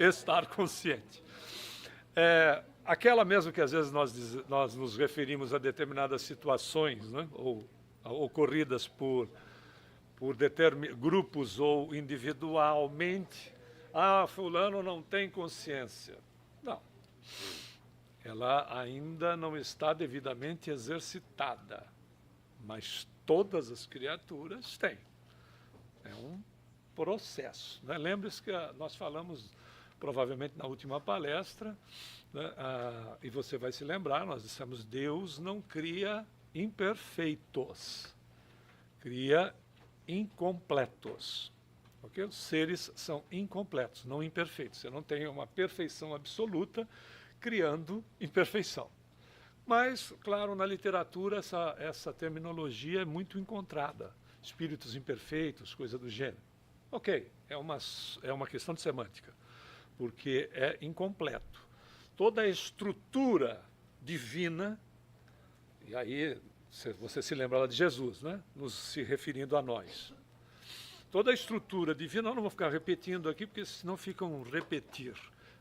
estar consciente. Aquela mesmo que às vezes nós nos referimos a determinadas situações, né, ou ocorridas por grupos ou individualmente. Fulano não tem consciência. Não. Ela ainda não está devidamente exercitada, mas todas as criaturas têm. É um processo, né? Lembre-se que nós falamos, provavelmente na última palestra, né, e você vai se lembrar, nós dissemos, Deus não cria imperfeitos, cria incompletos. Okay? Os seres são incompletos, não imperfeitos. Você não tem uma perfeição absoluta criando imperfeição. Mas, claro, na literatura essa terminologia é muito encontrada. Espíritos imperfeitos, coisa do gênero. Ok, é uma questão de semântica, porque é incompleto. Toda a estrutura divina, e aí você se lembra lá de Jesus, né? Se referindo a nós. Toda a estrutura divina, eu não vou ficar repetindo aqui, porque senão fica um repetir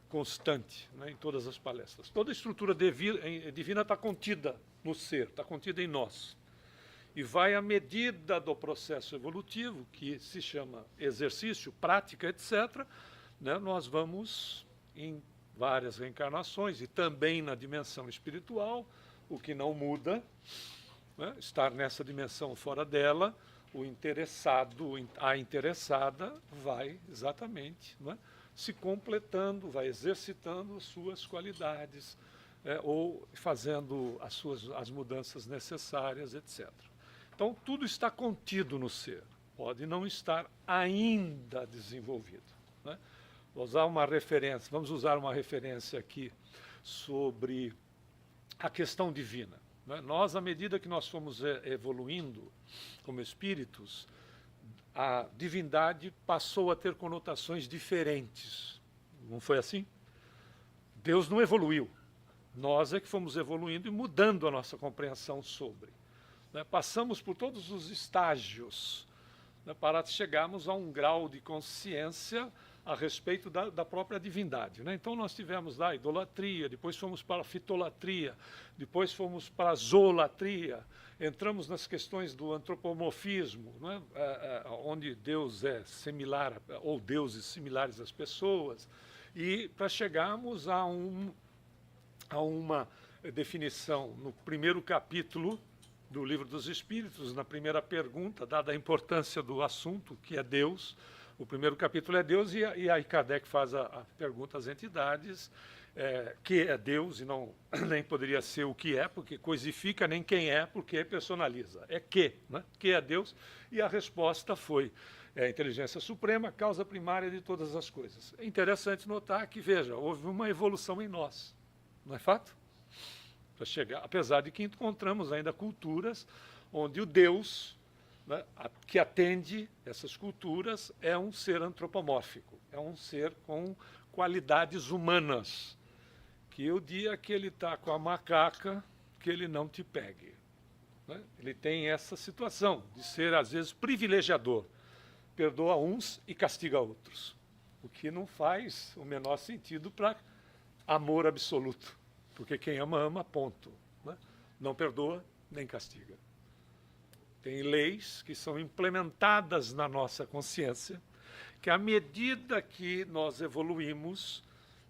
constante, né, em todas as palestras. Toda a estrutura divina está contida no ser, está contida em nós. E vai à medida do processo evolutivo, que se chama exercício, prática, etc., né, nós vamos em várias reencarnações, e também na dimensão espiritual, o que não muda, né, estar nessa dimensão fora dela, o interessado, a interessada, vai exatamente, né, se completando, vai exercitando suas qualidades, ou fazendo as mudanças necessárias, etc. Então, tudo está contido no ser, pode não estar ainda desenvolvido, né? Vamos usar uma referência aqui sobre a questão divina, né? Nós, à medida que nós fomos evoluindo como espíritos, a divindade passou a ter conotações diferentes. Não foi assim? Deus não evoluiu. Nós é que fomos evoluindo e mudando a nossa compreensão sobre. Né? Passamos por todos os estágios, né, para chegarmos a um grau de consciência a respeito da própria divindade. Né? Então nós tivemos lá a idolatria, depois fomos para a fitolatria, depois fomos para a zoolatria, entramos nas questões do antropomorfismo, né? Onde Deus é similar, ou deuses similares às pessoas, e para chegarmos a uma definição no primeiro capítulo do Livro dos Espíritos, na primeira pergunta, dada a importância do assunto, que é Deus. O primeiro capítulo é Deus, e aí Kardec faz a pergunta às entidades, que é Deus, e não nem poderia ser o que é, porque coisifica, nem quem é, porque personaliza. É que, né? Que é Deus, e a resposta foi a inteligência suprema, causa primária de todas as coisas. É interessante notar que, veja, houve uma evolução em nós, não é fato? Para chegar, apesar de que encontramos ainda culturas onde o Deus, né, que atende essas culturas, é um ser antropomórfico, é um ser com qualidades humanas, que o dia que ele está com a macaca, que ele não te pegue. Né? Ele tem essa situação de ser, às vezes, privilegiador, perdoa uns e castiga outros, o que não faz o menor sentido para amor absoluto, porque quem ama, ama, ponto. Né? Não perdoa, nem castiga. Tem leis que são implementadas na nossa consciência, que à medida que nós evoluímos,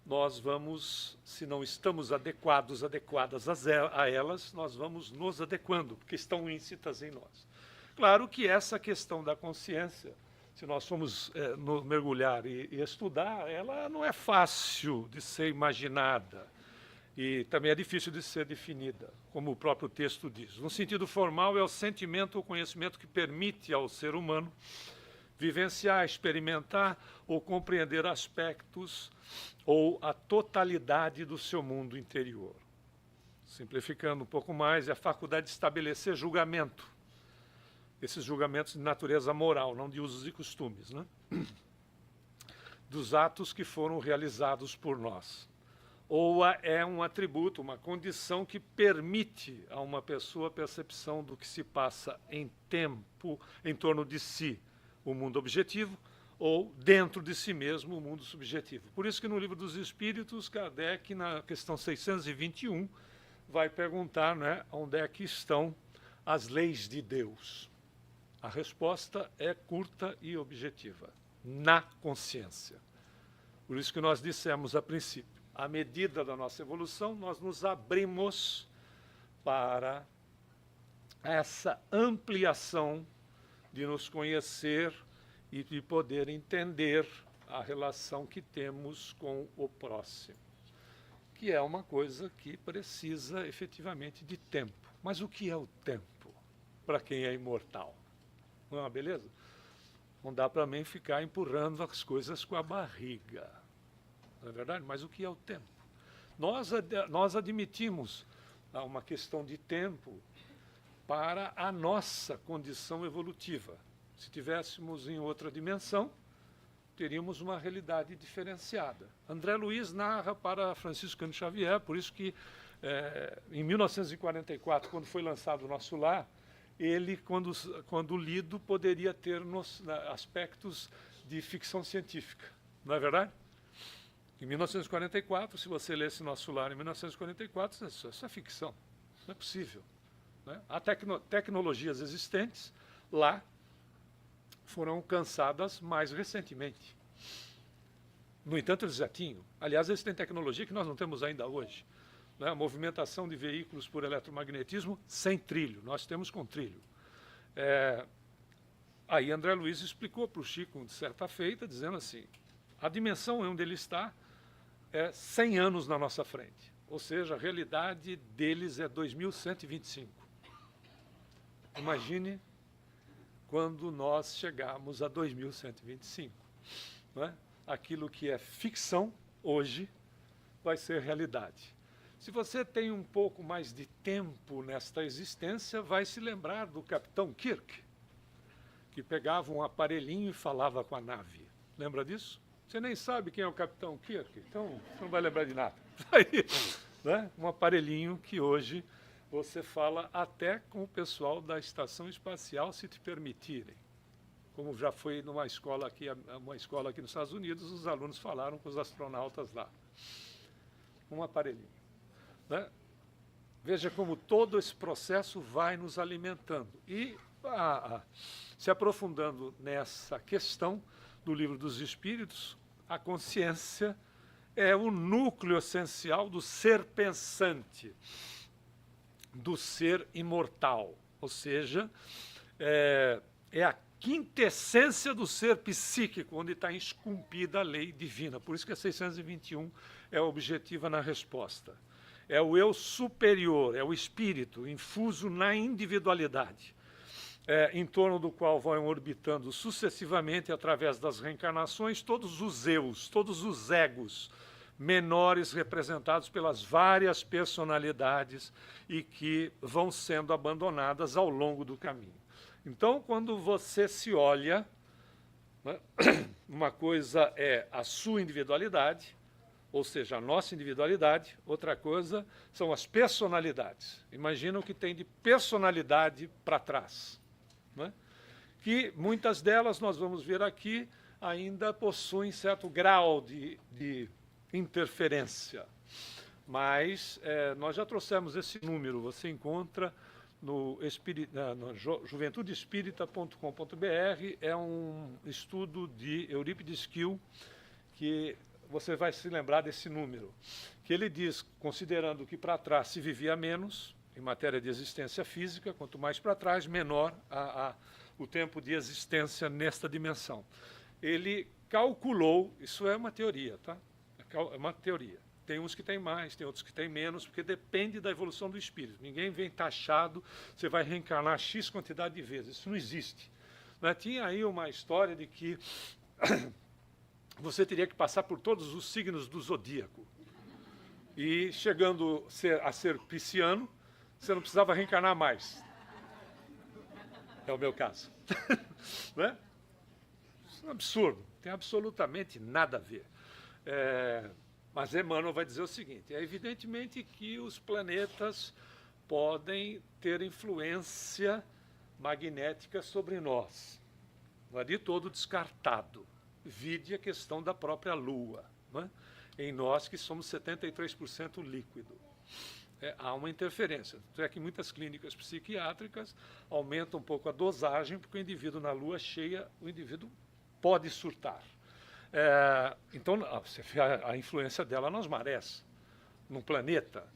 nós vamos, se não estamos adequadas a elas, nós vamos nos adequando, porque estão íncitas em nós. Claro que essa questão da consciência, se nós formos mergulhar e estudar, ela não é fácil de ser imaginada. E também é difícil de ser definida, como o próprio texto diz. No sentido formal, é o sentimento ou conhecimento que permite ao ser humano vivenciar, experimentar ou compreender aspectos ou a totalidade do seu mundo interior. Simplificando um pouco mais, é a faculdade de estabelecer julgamento. Esses julgamentos de natureza moral, não de usos e costumes, né? Dos atos que foram realizados por nós. Ou é um atributo, uma condição que permite a uma pessoa a percepção do que se passa em tempo, em torno de si, o mundo objetivo, ou dentro de si mesmo o mundo subjetivo. Por isso que no Livro dos Espíritos, Kardec, na questão 621, vai perguntar, né, onde é que estão as leis de Deus. A resposta é curta e objetiva: na consciência. Por isso que nós dissemos a princípio, à medida da nossa evolução, nós nos abrimos para essa ampliação de nos conhecer e de poder entender a relação que temos com o próximo, que é uma coisa que precisa efetivamente de tempo. Mas o que é o tempo para quem é imortal? Não é uma beleza? Não dá para mim ficar empurrando as coisas com a barriga, não é verdade? Mas o que é o tempo? Nós admitimos uma questão de tempo para a nossa condição evolutiva. Se tivéssemos em outra dimensão, teríamos uma realidade diferenciada. André Luiz narra para Francisco Cândido Xavier, por isso que em 1944, quando foi lançado o Nosso Lar, ele, quando lido, poderia ter aspectos de ficção científica, não é verdade? Em 1944, se você lesse Nosso Lar em 1944, isso é ficção, não é possível. Né? Há tecnologias existentes lá, foram alcançadas mais recentemente. No entanto, eles já tinham. Aliás, eles têm tecnologia que nós não temos ainda hoje. Né? A movimentação de veículos por eletromagnetismo sem trilho. Nós temos com trilho. Aí André Luiz explicou para o Chico, de certa feita, dizendo assim, a dimensão onde ele está é 100 anos na nossa frente. Ou seja, a realidade deles é 2125. Imagine quando nós chegarmos a 2125. Né? Aquilo que é ficção hoje vai ser realidade. Se você tem um pouco mais de tempo nesta existência, vai se lembrar do Capitão Kirk, que pegava um aparelhinho e falava com a nave. Lembra disso? Você nem sabe quem é o Capitão Kirk, então você não vai lembrar de nada. Aí, né? Um aparelhinho que hoje você fala até com o pessoal da Estação Espacial, se te permitirem. Como já foi numa escola aqui nos Estados Unidos, os alunos falaram com os astronautas lá. Um aparelhinho. Né? Veja como todo esse processo vai nos alimentando. E, se aprofundando nessa questão do Livro dos Espíritos, a consciência é o núcleo essencial do ser pensante, do ser imortal, ou seja, é a quintessência do ser psíquico, onde está esculpida a lei divina. Por isso que a 621 é objetiva na resposta. É o eu superior, é o espírito infuso na individualidade, em torno do qual vão orbitando sucessivamente, através das reencarnações, todos os eus, todos os egos, menores representados pelas várias personalidades e que vão sendo abandonadas ao longo do caminho. Então, quando você se olha, né, uma coisa é a sua individualidade, ou seja, a nossa individualidade, outra coisa são as personalidades. Imagina o que tem de personalidade para trás. Né? Que muitas delas, nós vamos ver aqui, ainda possuem certo grau de interferência. Mas nós já trouxemos esse número, você encontra no juventudespírita.com.br, é um estudo de Eurípides Kiel, que você vai se lembrar desse número, que ele diz, considerando que para trás se vivia menos, em matéria de existência física, quanto mais para trás, menor o tempo de existência nesta dimensão. Ele calculou, isso é uma teoria, tá? É uma teoria. Tem uns que têm mais, tem outros que têm menos, porque depende da evolução do espírito. Ninguém vem taxado, você vai reencarnar X quantidade de vezes. Isso não existe. Né? Tinha aí uma história de que você teria que passar por todos os signos do zodíaco. E chegando a ser pisciano, você não precisava reencarnar mais. É o meu caso. Né? Isso é um absurdo, não tem absolutamente nada a ver. Mas Emmanuel vai dizer o seguinte, é evidentemente que os planetas podem ter influência magnética sobre nós. Não é de todo descartado. vide a questão da própria Lua, né? Em nós que somos 73% líquido. Há uma interferência. Tanto é que muitas clínicas psiquiátricas aumentam um pouco a dosagem, porque o indivíduo na lua cheia, o indivíduo pode surtar. Então, você vê a influência dela nas marés, no planeta.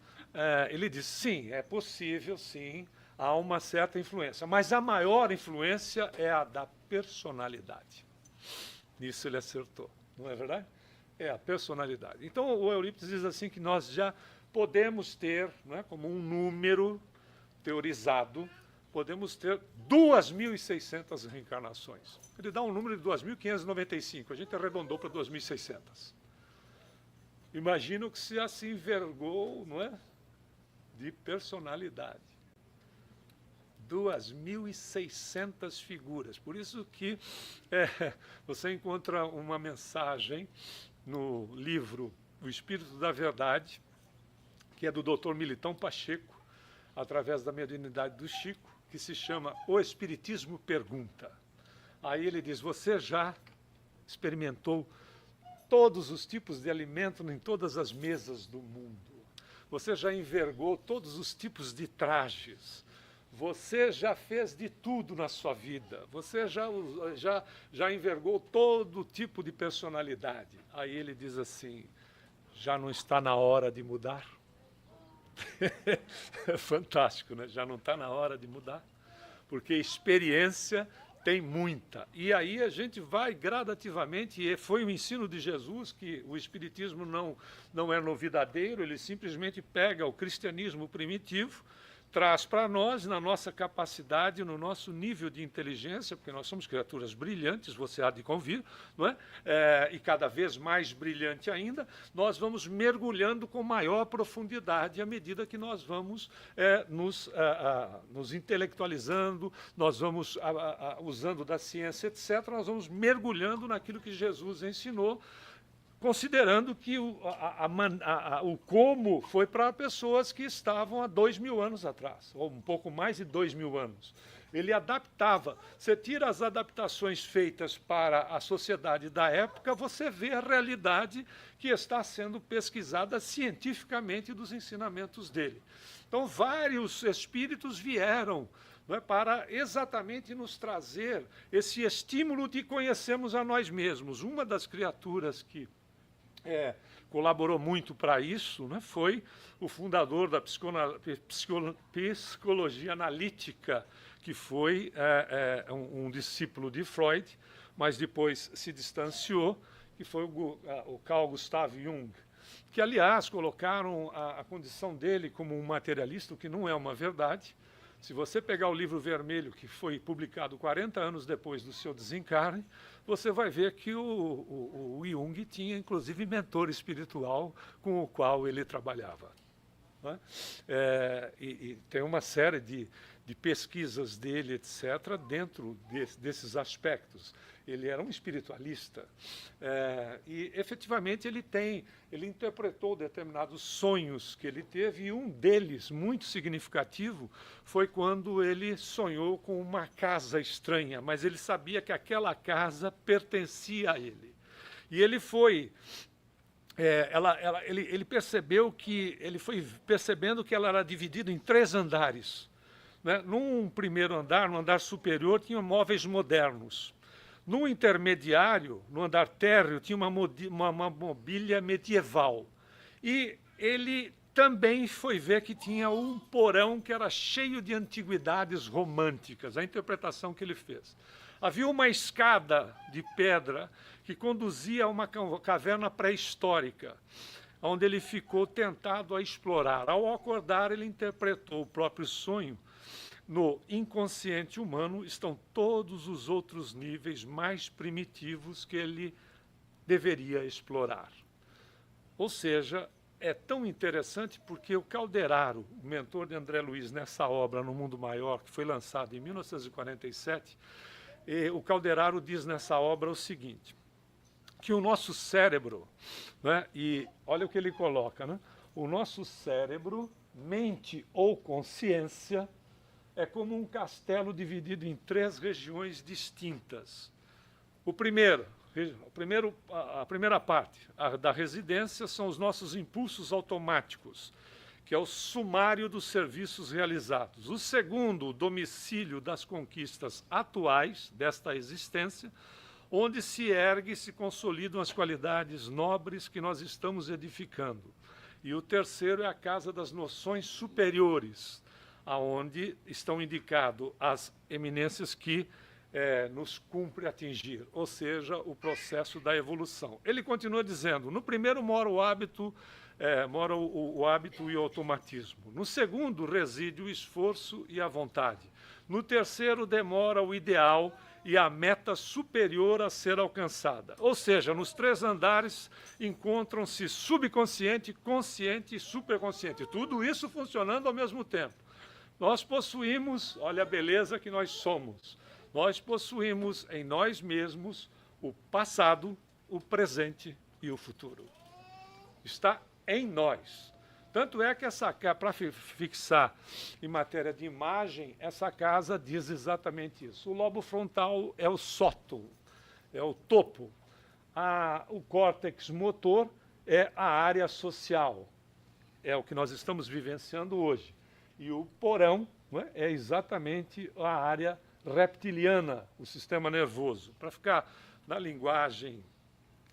Ele diz, sim, é possível, sim, há uma certa influência, mas a maior influência é a da personalidade. Nisso ele acertou, não é verdade? É a personalidade. Então, o Eurípides diz assim que nós já podemos ter, né, como um número teorizado, podemos ter 2.600 reencarnações. Ele dá um número de 2.595, a gente arredondou para 2.600. Imagino que se assim envergou, não é, de personalidade. 2.600 figuras. Por isso que você encontra uma mensagem no livro O Espírito da Verdade, que é do Dr. Militão Pacheco, através da mediunidade do Chico, que se chama O Espiritismo Pergunta. Aí ele diz, você já experimentou todos os tipos de alimento em todas as mesas do mundo. Você já envergou todos os tipos de trajes. Você já fez de tudo na sua vida. Você já envergou todo tipo de personalidade. Aí ele diz assim, já não está na hora de mudar? É fantástico, né? Já não está na hora de mudar? Porque experiência tem muita. E aí a gente vai gradativamente, e foi o ensino de Jesus que o Espiritismo não é novidadeiro, ele simplesmente pega o cristianismo primitivo, traz para nós, na nossa capacidade, no nosso nível de inteligência, porque nós somos criaturas brilhantes, você há de convir, não é? E cada vez mais brilhante ainda, nós vamos mergulhando com maior profundidade à medida que nós vamos nos intelectualizando, nós vamos usando da ciência, etc., nós vamos mergulhando naquilo que Jesus ensinou, considerando que o como foi para pessoas que estavam há 2.000 anos atrás, ou um pouco mais de 2.000 anos. Ele adaptava. Você tira as adaptações feitas para a sociedade da época, você vê a realidade que está sendo pesquisada cientificamente dos ensinamentos dele. Então, vários espíritos vieram, não é, para exatamente nos trazer esse estímulo de conhecermos a nós mesmos. Uma das criaturas que colaborou muito para isso, né, foi o fundador da psicologia analítica, que foi um discípulo de Freud, mas depois se distanciou, que foi o Carl Gustav Jung, que, aliás, colocaram a condição dele como um materialista, o que não é uma verdade. Se você pegar o livro vermelho, que foi publicado 40 anos depois do seu desencarne, você vai ver que o Jung tinha, inclusive, mentor espiritual com o qual ele trabalhava. Né? E tem uma série de pesquisas dele, etc., dentro desses aspectos. Ele era um espiritualista. E, efetivamente, ele interpretou determinados sonhos que ele teve, e um deles, muito significativo, foi quando ele sonhou com uma casa estranha, mas ele sabia que aquela casa pertencia a ele. E ele foi... ele percebeu que... Ele foi percebendo que ela era dividida em 3 andares. Né? Num primeiro andar, no andar superior, tinha móveis modernos. No intermediário, no andar térreo, tinha uma mobília medieval. E ele também foi ver que tinha um porão que era cheio de antiguidades românticas, a interpretação que ele fez. Havia uma escada de pedra que conduzia a uma caverna pré-histórica, onde ele ficou tentado a explorar. Ao acordar, ele interpretou o próprio sonho. No inconsciente humano estão todos os outros níveis mais primitivos que ele deveria explorar. Ou seja, é tão interessante porque o Calderaro, o mentor de André Luiz nessa obra No Mundo Maior, que foi lançada em 1947, o Calderaro diz nessa obra o seguinte, que o nosso cérebro, né, e olha o que ele coloca, né, o nosso cérebro, mente ou consciência, é como um castelo dividido em 3 regiões distintas. O primeiro, A primeira parte da residência são os nossos impulsos automáticos, que é o sumário dos serviços realizados. O segundo, o domicílio das conquistas atuais desta existência, onde se ergue e se consolidam as qualidades nobres que nós estamos edificando. E o terceiro é a casa das noções superiores, aonde estão indicadas as eminências que nos cumpre atingir, ou seja, o processo da evolução. Ele continua dizendo, no primeiro mora o hábito e o automatismo. No segundo reside o esforço e a vontade. No terceiro demora o ideal e a meta superior a ser alcançada. Ou seja, nos três andares encontram-se subconsciente, consciente e superconsciente. Tudo isso funcionando ao mesmo tempo. Nós possuímos, olha a beleza que nós somos, nós possuímos em nós mesmos o passado, o presente e o futuro. Está em nós. Tanto é que para fixar em matéria de imagem, essa casa diz exatamente isso. O lobo frontal é o sótão, é o topo. O córtex motor é a área social, é o que nós estamos vivenciando hoje. E o porão, não é exatamente a área reptiliana, o sistema nervoso. Para ficar na linguagem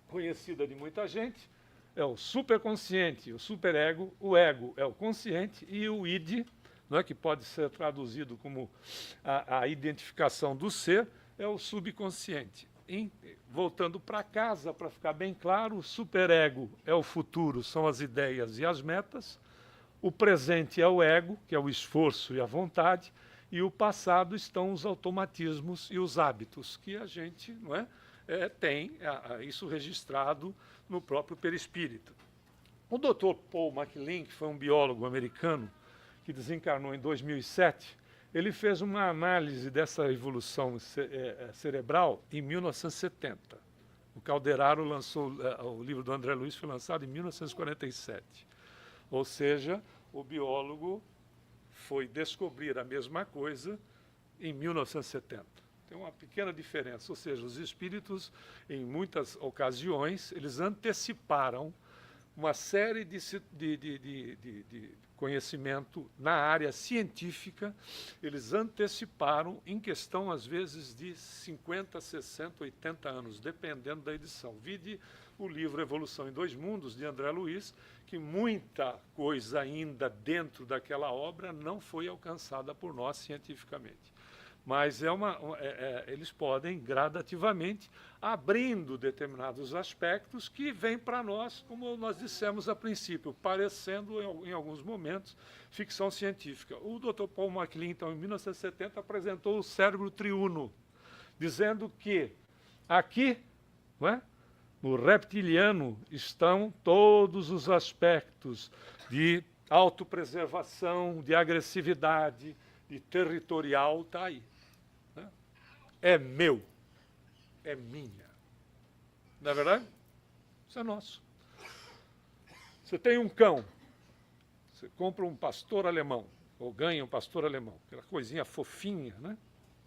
conhecida de muita gente, é o superconsciente, o superego, o ego é o consciente e o id, não é, que pode ser traduzido como a identificação do ser, é o subconsciente. Voltando para casa, para ficar bem claro, o superego é o futuro, são as ideias e as metas, o presente é o ego, que é o esforço e a vontade, e o passado estão os automatismos e os hábitos, que a gente não tem isso registrado no próprio perispírito. O Dr. Paul MacLean, que foi um biólogo americano, que desencarnou em 2007, ele fez uma análise dessa evolução cerebral em 1970. O Calderaro lançou, o livro do André Luiz foi lançado em 1947. Ou seja, o biólogo foi descobrir a mesma coisa em 1970. Tem uma pequena diferença, ou seja, os espíritos, em muitas ocasiões, eles anteciparam uma série de conhecimento na área científica, eles anteciparam em questão, às vezes, de 50, 60, 80 anos, dependendo da edição. Vide o livro Evolução em Dois Mundos, de André Luiz, que muita coisa ainda dentro daquela obra não foi alcançada por nós cientificamente. Mas eles podem gradativamente abrindo determinados aspectos que vêm para nós, como nós dissemos a princípio, parecendo em alguns momentos ficção científica. O Dr. Paul MacLean, então, em 1970, apresentou o cérebro triuno, dizendo que aqui, não é, no reptiliano, estão todos os aspectos de autopreservação, de agressividade, de territorial, está aí. É meu, é minha. Não é verdade? Isso é nosso. Você tem um cão, você compra um pastor alemão, ou ganha um pastor alemão, aquela coisinha fofinha, né?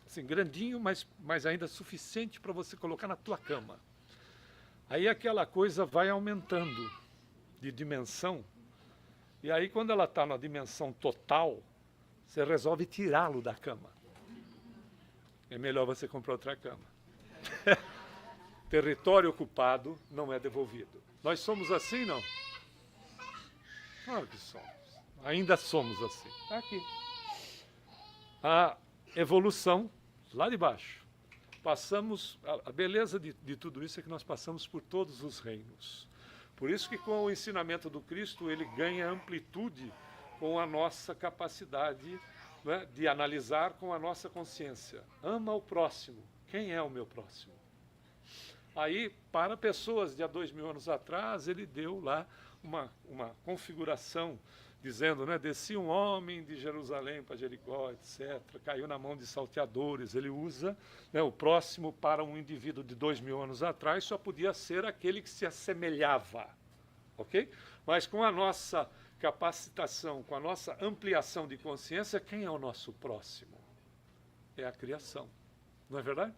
Assim, grandinho, mas ainda suficiente para você colocar na tua cama. Aí aquela coisa vai aumentando de dimensão, e aí quando ela está na dimensão total, você resolve tirá-lo da cama. É melhor você comprar outra cama. Território ocupado não é devolvido. Nós somos assim, não? Claro que somos. Ainda somos assim. Está aqui. A evolução, lá de baixo. Passamos, a beleza de tudo isso é que nós passamos por todos os reinos. Por isso que com o ensinamento do Cristo, ele ganha amplitude com a nossa capacidade, né, de analisar com a nossa consciência. Ama o próximo. Quem é o meu próximo? Aí, para pessoas de há 2000 anos atrás, ele deu lá uma configuração, dizendo, né, descia um homem de Jerusalém para Jericó, etc., caiu na mão de salteadores. Ele usa, né, o próximo para um indivíduo de 2000 anos atrás, só podia ser aquele que se assemelhava. Ok? Mas com a nossa capacitação, com a nossa ampliação de consciência, quem é o nosso próximo? É a criação. Não é verdade?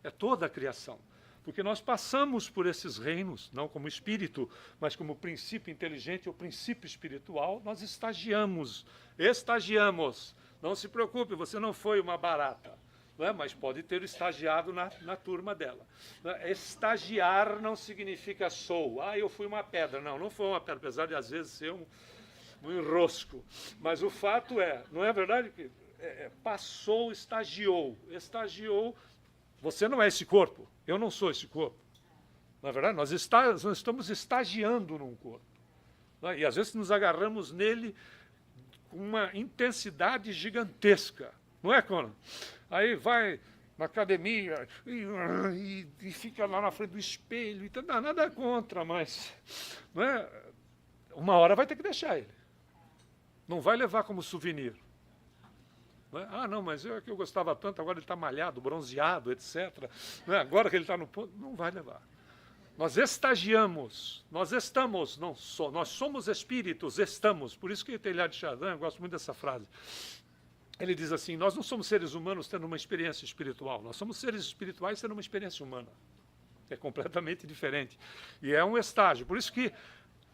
É toda a criação. Porque nós passamos por esses reinos, não como espírito, mas como princípio inteligente ou princípio espiritual, nós estagiamos. Não se preocupe, você não foi uma barata, não é? Mas pode ter estagiado na turma dela. Estagiar não significa sou. Eu fui uma pedra. Não, não foi uma pedra, apesar de às vezes ser um enrosco. Mas o fato não é verdade que passou, estagiou. Estagiou, você não é esse corpo, eu não sou esse corpo. Na verdade, nós estamos estagiando num corpo. Né? E às vezes nos agarramos nele com uma intensidade gigantesca. Não é, Conan? Aí vai na academia e fica lá na frente do espelho. E nada contra, mas não é? Uma hora vai ter que deixar ele. Não vai levar como souvenir. Não é? Não, mas eu gostava tanto, agora ele está malhado, bronzeado, etc. Não é? Agora que ele está no ponto, não vai levar. Nós estagiamos, nós estamos, nós somos espíritos, estamos. Por isso que o Teilhard de Chardin, eu gosto muito dessa frase. Ele diz assim, nós não somos seres humanos tendo uma experiência espiritual, nós somos seres espirituais tendo uma experiência humana. É completamente diferente. E é um estágio. Por isso que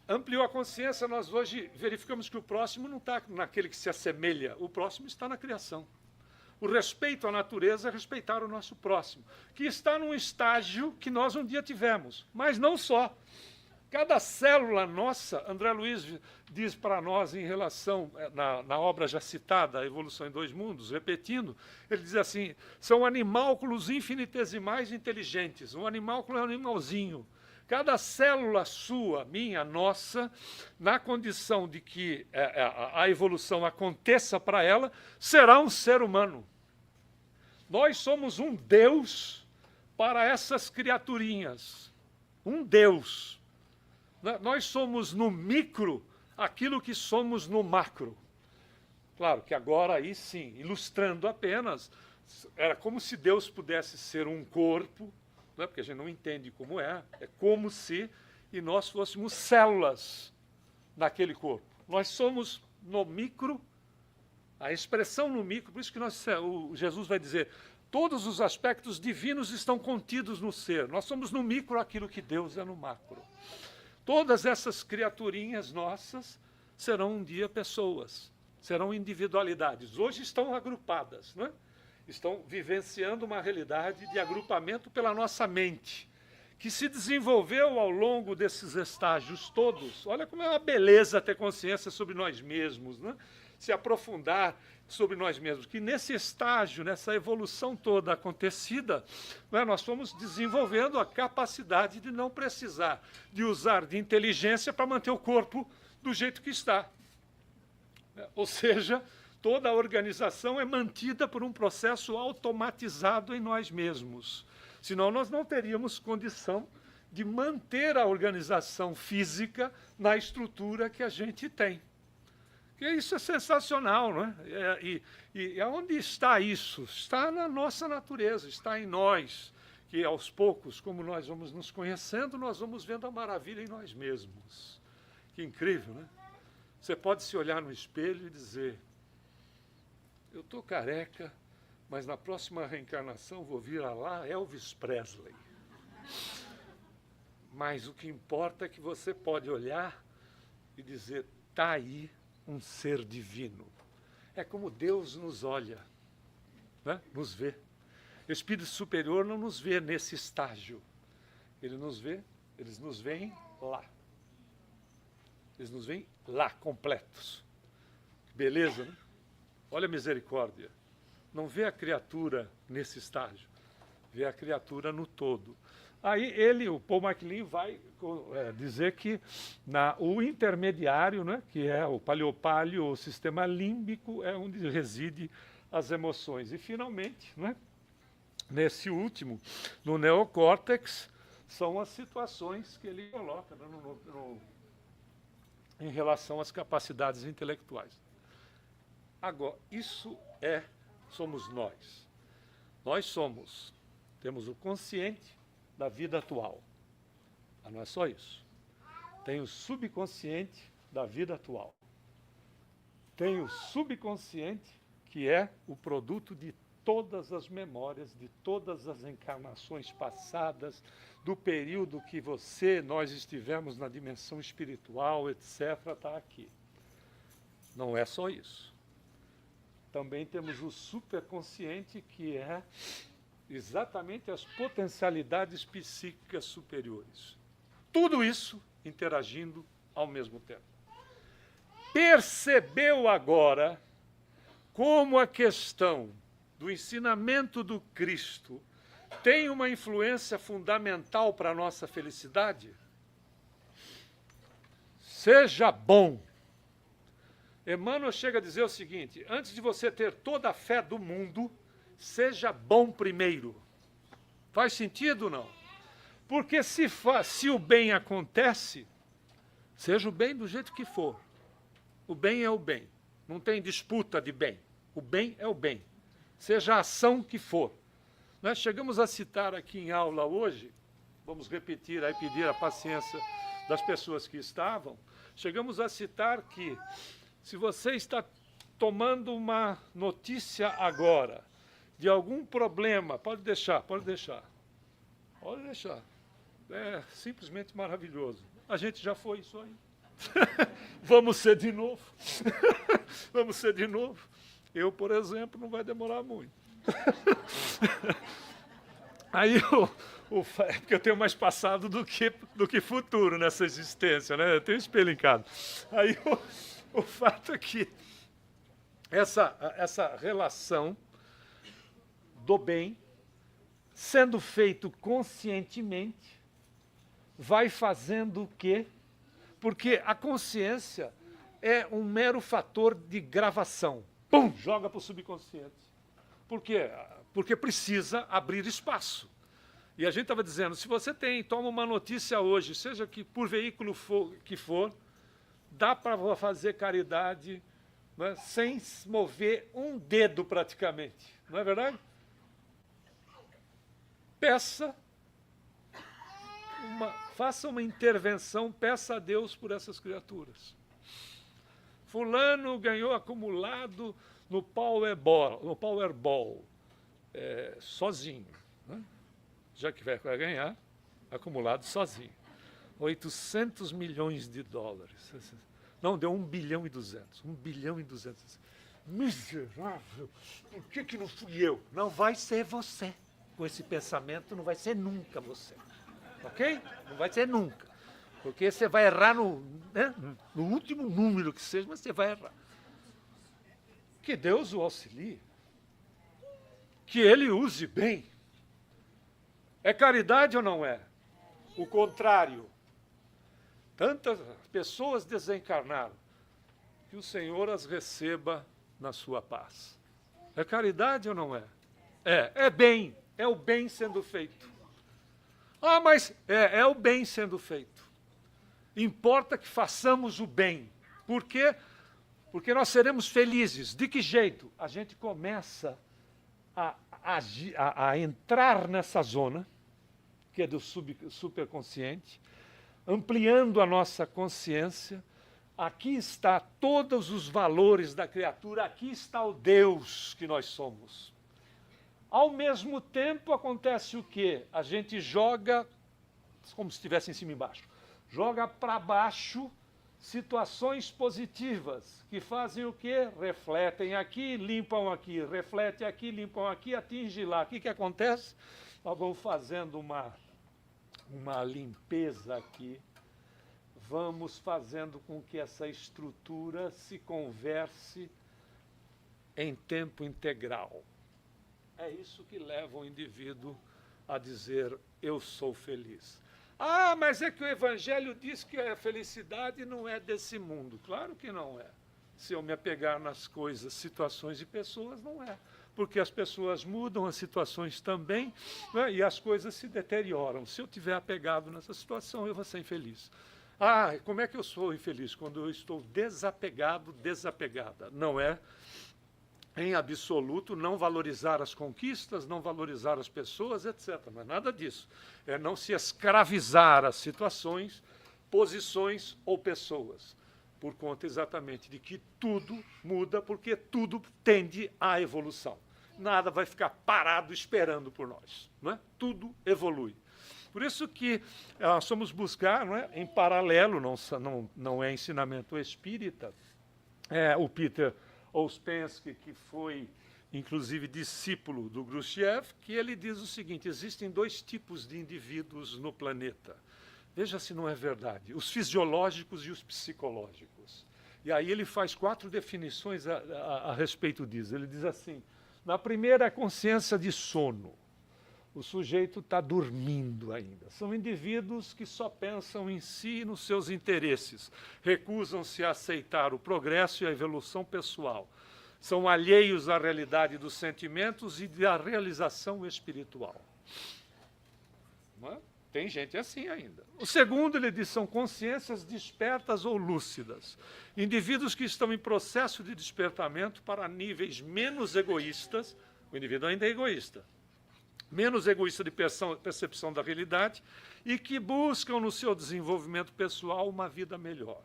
ampliou a consciência, nós hoje verificamos que o próximo não está naquele que se assemelha, o próximo está na criação. O respeito à natureza é respeitar o nosso próximo, que está num estágio que nós um dia tivemos, mas não só. Cada célula nossa, André Luiz diz para nós em relação, na obra já citada, A Evolução em Dois Mundos, repetindo, ele diz assim, são animálculos infinitesimais inteligentes, um animálculo é um animalzinho. Cada célula sua, minha, nossa, na condição de que a evolução aconteça para ela, será um ser humano. Nós somos um Deus para essas criaturinhas. Um Deus. Nós somos no micro aquilo que somos no macro. Claro que agora aí sim, ilustrando apenas, era como se Deus pudesse ser um corpo, não é? Porque a gente não entende como é como se e nós fôssemos células naquele corpo. Nós somos no micro, a expressão no micro, por isso que Jesus vai dizer, todos os aspectos divinos estão contidos no ser. Nós somos no micro aquilo que Deus é no macro. Todas essas criaturinhas nossas serão um dia pessoas, serão individualidades. Hoje estão agrupadas, não é? Estão vivenciando uma realidade de agrupamento pela nossa mente, que se desenvolveu ao longo desses estágios todos. Olha como é uma beleza ter consciência sobre nós mesmos, né? Se aprofundar sobre nós mesmos, que nesse estágio, nessa evolução toda acontecida, né, nós fomos desenvolvendo a capacidade de não precisar de usar de inteligência para manter o corpo do jeito que está. Ou seja, toda a organização é mantida por um processo automatizado em nós mesmos. Senão nós não teríamos condição de manter a organização física na estrutura que a gente tem. E isso é sensacional, não é? E aonde está isso? Está na nossa natureza, está em nós, que aos poucos, como nós vamos nos conhecendo, nós vamos vendo a maravilha em nós mesmos. Que incrível, né? Você pode se olhar no espelho e dizer, eu estou careca, mas na próxima reencarnação vou vir a lá Elvis Presley. Mas o que importa é que você pode olhar e dizer, está aí um ser divino. É como Deus nos olha, né? Nos vê. O Espírito Superior não nos vê nesse estágio. Ele nos vê, eles nos veem lá. Eles nos veem lá, completos. Beleza, né? Olha a misericórdia. Não vê a criatura nesse estágio. Vê a criatura no todo. Aí o Paul MacLean vai dizer que o intermediário, né, que é o paleopálio, o sistema límbico, é onde reside as emoções. E, finalmente, né, nesse último, no neocórtex, são as situações que ele coloca em relação às capacidades intelectuais. Agora, isso somos nós. Nós temos o consciente da vida atual. Mas não é só isso. Tem o subconsciente da vida atual. Tem o subconsciente, que é o produto de todas as memórias, de todas as encarnações passadas, do período que nós estivemos na dimensão espiritual, etc., está aqui. Não é só isso. Também temos o superconsciente, que é exatamente as potencialidades psíquicas superiores. Tudo isso interagindo ao mesmo tempo. Percebeu agora como a questão do ensinamento do Cristo tem uma influência fundamental para a nossa felicidade? Seja bom. Emmanuel chega a dizer o seguinte: antes de você ter toda a fé do mundo, seja bom primeiro. Faz sentido ou não? Porque se o bem acontece, seja o bem do jeito que for. O bem é o bem. Não tem disputa de bem. O bem é o bem. Seja a ação que for. Nós chegamos a citar aqui em aula hoje, vamos repetir aí, pedir a paciência das pessoas que estavam, chegamos a citar que se você está tomando uma notícia agora de algum problema, pode deixar. É simplesmente maravilhoso. A gente já foi isso aí. Vamos ser de novo. Vamos ser de novo. Eu, por exemplo, não vai demorar muito. Aí porque eu tenho mais passado do que futuro nessa existência, né? Eu tenho espelho em casa. Aí o fato é que essa relação do bem, sendo feito conscientemente, vai fazendo o quê? Porque a consciência é um mero fator de gravação. Pum! Joga para o subconsciente. Por quê? Porque precisa abrir espaço. E a gente estava dizendo, se você toma uma notícia hoje, seja que por veículo que for, dá para fazer caridade, né, sem mover um dedo praticamente. Não é verdade? Faça uma intervenção, peça a Deus por essas criaturas. Fulano ganhou acumulado no Powerball, sozinho, né? Já que vai ganhar, acumulado sozinho. 800 milhões de dólares. Não, deu 1 bilhão e 200. 1 bilhão e 200. Miserável, por que não fui eu? Não vai ser você. Com esse pensamento, não vai ser nunca você. Ok? Não vai ser nunca. Porque você vai errar no último número que seja, mas você vai errar. Que Deus o auxilie. Que Ele use bem. É caridade ou não é? O contrário. Tantas pessoas desencarnaram, que o Senhor as receba na sua paz. É caridade ou não é? É bem. É o bem sendo feito. Ah, mas é o bem sendo feito. Importa que façamos o bem. Por quê? Porque nós seremos felizes. De que jeito? A gente começa a entrar nessa zona, que é do superconsciente, ampliando a nossa consciência. Aqui está todos os valores da criatura, aqui está o Deus que nós somos. Ao mesmo tempo, acontece o quê? A gente joga, como se estivesse em cima e embaixo, joga para baixo situações positivas, que fazem o quê? Refletem aqui, limpam aqui, refletem aqui, limpam aqui, atinge lá. O que acontece? Nós vamos fazendo uma limpeza aqui, vamos fazendo com que essa estrutura se converse em tempo integral. É isso que leva o indivíduo a dizer, eu sou feliz. Ah, mas é que o Evangelho diz que a felicidade não é desse mundo. Claro que não é. Se eu me apegar nas coisas, situações e pessoas, não é. Porque as pessoas mudam, as situações também, né, e as coisas se deterioram. Se eu estiver apegado nessa situação, eu vou ser infeliz. Ah, como é que eu sou infeliz? Quando eu estou desapegado, desapegada. Não é, em absoluto, não valorizar as conquistas, não valorizar as pessoas, etc. Mas nada disso. É não se escravizar às situações, posições ou pessoas. Por conta exatamente de que tudo muda, porque tudo tende à evolução. nada vai ficar parado esperando por nós. Não é? Tudo evolui. Por isso que nós somos buscar, não é? Em paralelo, não é ensinamento espírita, o Peter Ouspensky, que foi, inclusive, discípulo do Khrushchev, que ele diz o seguinte: existem dois tipos de indivíduos no planeta. Veja se não é verdade: os fisiológicos e os psicológicos. E aí ele faz 4 definições a respeito disso. Ele diz assim: na primeira, a consciência de sono. O sujeito está dormindo ainda. São indivíduos que só pensam em si e nos seus interesses. Recusam-se a aceitar o progresso e a evolução pessoal. São alheios à realidade dos sentimentos e da realização espiritual. Não é? Tem gente assim ainda. O segundo, ele diz, são consciências despertas ou lúcidas. Indivíduos que estão em processo de despertamento para níveis menos egoístas. O indivíduo ainda é egoísta. Menos egoísta de percepção da realidade e que buscam no seu desenvolvimento pessoal uma vida melhor.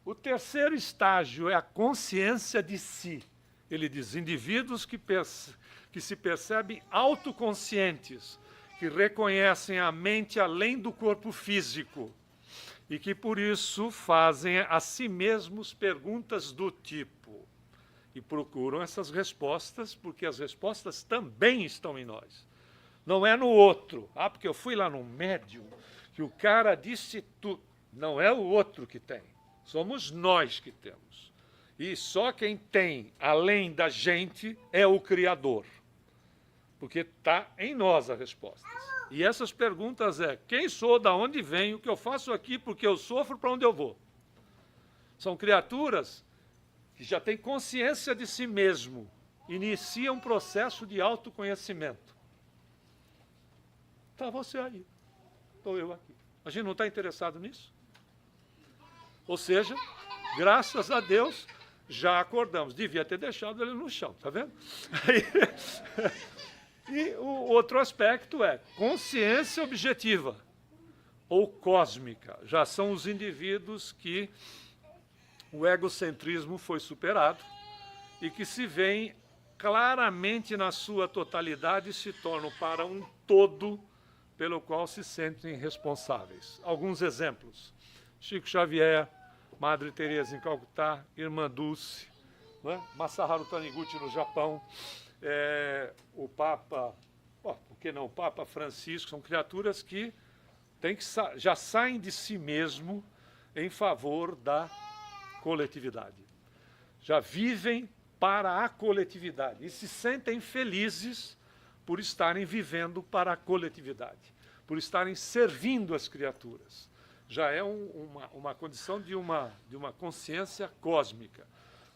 O terceiro estágio é a consciência de si. Ele diz, indivíduos que se percebem autoconscientes, que reconhecem a mente além do corpo físico e que, por isso, fazem a si mesmos perguntas do tipo e procuram essas respostas, porque as respostas também estão em nós. Não é no outro. Porque eu fui lá no médium, que o cara disse tudo. Não é o outro que tem. Somos nós que temos. E só quem tem, além da gente, é o Criador. Porque está em nós a resposta. E essas perguntas quem sou, da onde venho, o que eu faço aqui, porque eu sofro, para onde eu vou. São criaturas que já têm consciência de si mesmo, iniciam um processo de autoconhecimento. Está você aí, estou eu aqui. A gente não está interessado nisso? Ou seja, graças a Deus, já acordamos. Devia ter deixado ele no chão, está vendo? E o outro aspecto é consciência objetiva ou cósmica. Já são os indivíduos que o egocentrismo foi superado e que se veem claramente na sua totalidade e se tornam para um todo pelo qual se sentem responsáveis. Alguns exemplos: Chico Xavier, Madre Teresa em Calcutá, Irmã Dulce, né? Masaharu Taniguchi no Japão, o Papa, por que não o Papa Francisco, são criaturas que, já saem de si mesmo em favor da coletividade. Já vivem para a coletividade e se sentem felizes por estarem vivendo para a coletividade, por estarem servindo as criaturas. Já é uma condição de uma consciência cósmica.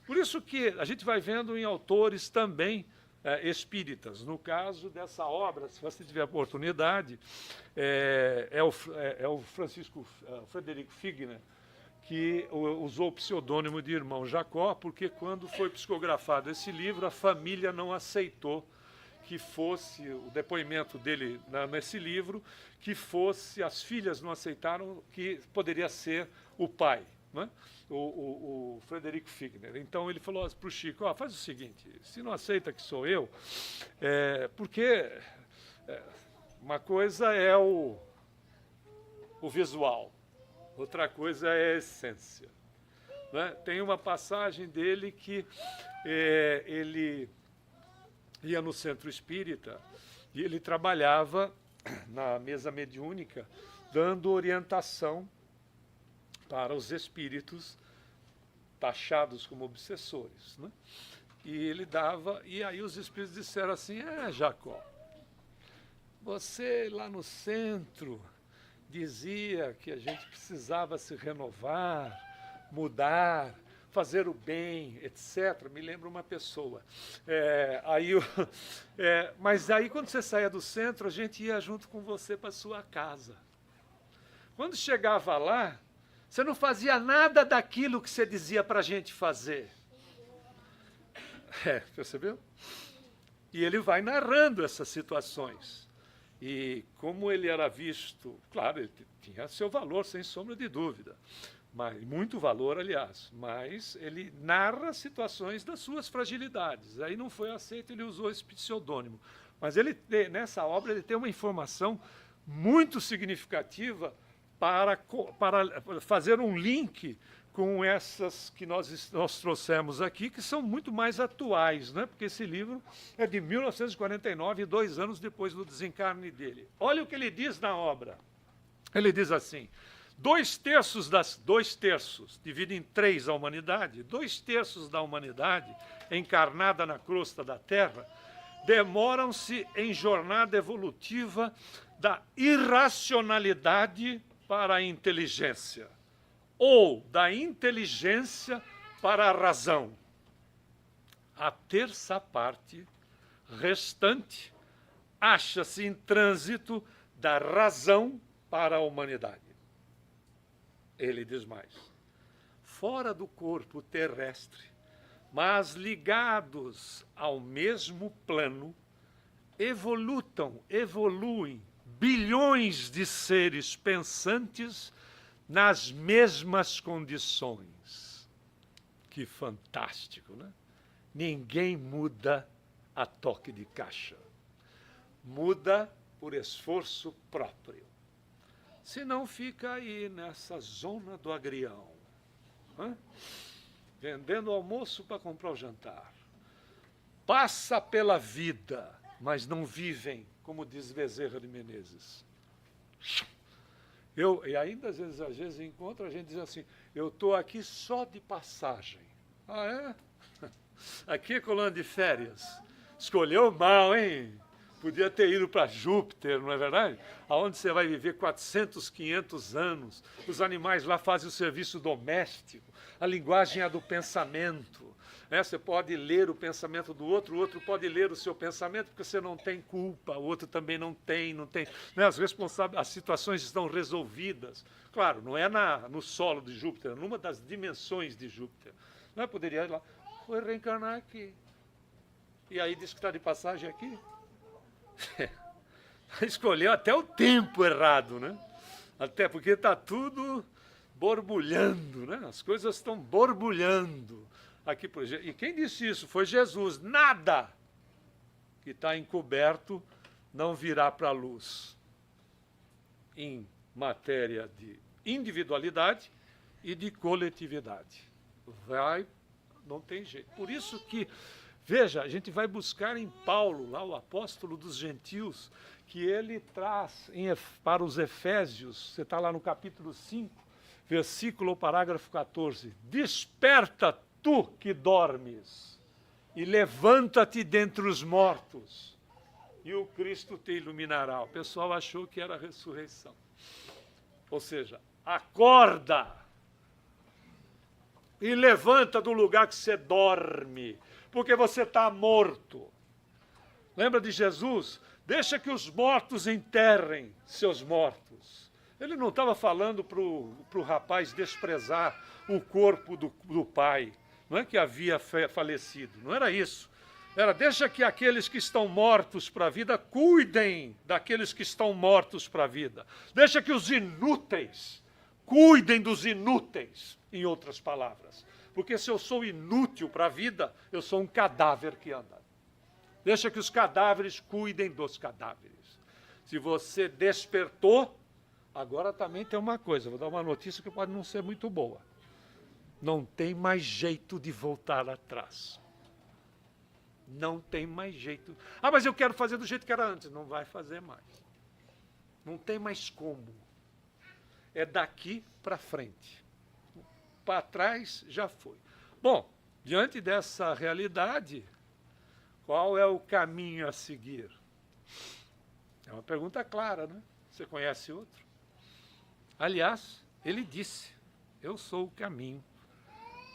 Por isso que a gente vai vendo em autores também espíritas. No caso dessa obra, se você tiver a oportunidade, é o Frederico Figner, que usou o pseudônimo de Irmão Jacó, porque quando foi psicografado esse livro, a família não aceitou que fosse o depoimento dele nesse livro, que fosse, as filhas não aceitaram, que poderia ser o pai, né? O Frederico Figner. Então ele falou para o Chico: faz o seguinte, se não aceita que sou eu, porque uma coisa é o visual, outra coisa é a essência, né? Tem uma passagem dele que ele ia no centro espírita e ele trabalhava na mesa mediúnica, dando orientação para os espíritos taxados como obsessores, né? E ele dava, e aí os espíritos disseram assim: Jacó, você lá no centro dizia que a gente precisava se renovar, mudar, fazer o bem, etc. Me lembra uma pessoa. Mas aí, quando você saía do centro, a gente ia junto com você para a sua casa. Quando chegava lá, você não fazia nada daquilo que você dizia para a gente fazer. Percebeu? E ele vai narrando essas situações. E como ele era visto, claro, ele tinha seu valor, sem sombra de dúvida. muito valor, aliás, mas ele narra situações das suas fragilidades. Aí não foi aceito, ele usou esse pseudônimo. Mas nessa obra ele tem uma informação muito significativa para fazer um link com essas que nós trouxemos aqui, que são muito mais atuais, né? Porque esse livro é de 1949, 2 anos depois do desencarne dele. Olha o que ele diz na obra. Ele diz assim: 2/3, divide em 3 a humanidade, 2/3 da humanidade encarnada na crosta da Terra demoram-se em jornada evolutiva da irracionalidade para a inteligência, ou da inteligência para a razão. A terça parte restante acha-se em trânsito da razão para a humanidade. Ele diz mais: fora do corpo terrestre, mas ligados ao mesmo plano, evoluem bilhões de seres pensantes nas mesmas condições. Que fantástico, né? Ninguém muda a toque de caixa. Muda por esforço próprio. Senão fica aí nessa zona do agrião, né? Vendendo almoço para comprar o jantar. Passa pela vida, mas não vivem, como diz Bezerra de Menezes. E ainda às vezes encontro a gente diz assim: eu estou aqui só de passagem. Ah, é? Aqui é colônia de férias. Escolheu mal, hein? Podia ter ido para Júpiter, não é verdade? Aonde você vai viver 400, 500 anos. Os animais lá fazem o serviço doméstico. A linguagem é a do pensamento. Né? Você pode ler o pensamento do outro, o outro pode ler o seu pensamento, porque você não tem culpa, o outro também não tem. Né? As situações estão resolvidas. Claro, não é no solo de Júpiter, é numa das dimensões de Júpiter. Não é? Poderia ir lá, foi reencarnar aqui. E aí diz que está de passagem aqui. Escolheu até o tempo errado, né? Até porque está tudo borbulhando, né? As coisas estão borbulhando aqui por exemplo. E quem disse isso? Foi Jesus. Nada que está encoberto não virá para a luz em matéria de individualidade e de coletividade. Não tem jeito. Por isso que veja, a gente vai buscar em Paulo, lá o apóstolo dos gentios, que ele traz para os Efésios, você está lá no capítulo 5, versículo ou parágrafo 14, desperta tu que dormes, e levanta-te dentre os mortos, e o Cristo te iluminará. O pessoal achou que era a ressurreição. Ou seja, acorda, e levanta do lugar que você dorme, porque você está morto. Lembra de Jesus? Deixa que os mortos enterrem seus mortos. Ele não estava falando para o rapaz desprezar o corpo do pai, não é que havia falecido, não era isso. Era, deixa que aqueles que estão mortos para a vida cuidem daqueles que estão mortos para a vida. Deixa que os inúteis cuidem dos inúteis, em outras palavras. Porque se eu sou inútil para a vida, eu sou um cadáver que anda. Deixa que os cadáveres cuidem dos cadáveres. Se você despertou, agora também tem uma coisa, vou dar uma notícia que pode não ser muito boa. Não tem mais jeito de voltar atrás. Não tem mais jeito. Ah, mas eu quero fazer do jeito que era antes. Não vai fazer mais. Não tem mais como. É daqui para frente. Para trás já foi. Bom, diante dessa realidade, qual é o caminho a seguir? É uma pergunta clara, né? Você conhece outro? Aliás, ele disse: eu sou o caminho,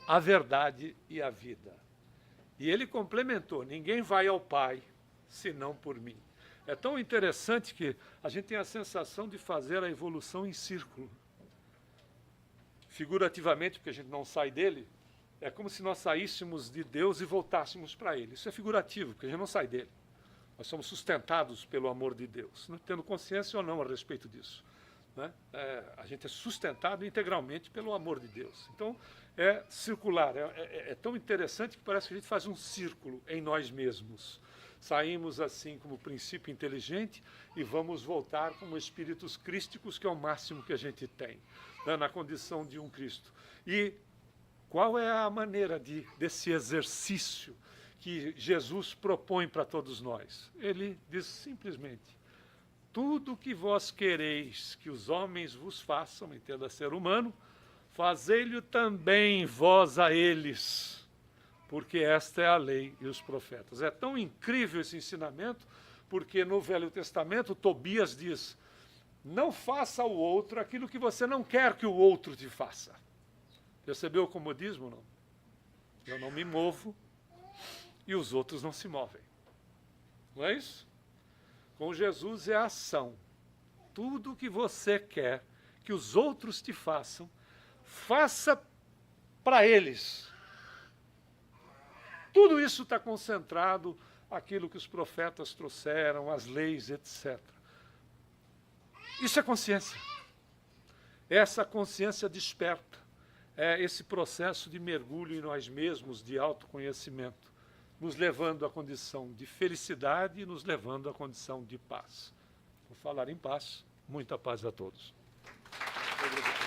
a verdade e a vida. E ele complementou: ninguém vai ao Pai senão por mim. É tão interessante que a gente tem a sensação de fazer a evolução em círculo. Figurativamente, porque a gente não sai dele, é como se nós saíssemos de Deus e voltássemos para Ele. Isso é figurativo, porque a gente não sai dele. Nós somos sustentados pelo amor de Deus, né? Tendo consciência ou não a respeito disso. né? A gente é sustentado integralmente pelo amor de Deus. Então, é circular, é tão interessante que parece que a gente faz um círculo em nós mesmos. Saímos assim como princípio inteligente e vamos voltar como espíritos crísticos, que é o máximo que a gente tem, né, na condição de um Cristo. E qual é a maneira desse exercício que Jesus propõe para todos nós? Ele diz simplesmente: tudo que vós quereis que os homens vos façam, entenda ser humano, fazei-lhe também vós a eles, porque esta é a lei e os profetas. É tão incrível esse ensinamento, porque no Velho Testamento Tobias diz: não faça ao outro aquilo que você não quer que o outro te faça. Percebeu o comodismo, não? Eu não me movo e os outros não se movem. Não é isso? Com Jesus é a ação. Tudo que você quer que os outros te façam, faça para eles. Tudo isso está concentrado aquilo que os profetas trouxeram, as leis, etc. Isso é consciência. Essa consciência desperta. É esse processo de mergulho em nós mesmos, de autoconhecimento, nos levando à condição de felicidade e nos levando à condição de paz. Vou falar em paz. Muita paz a todos. Obrigado.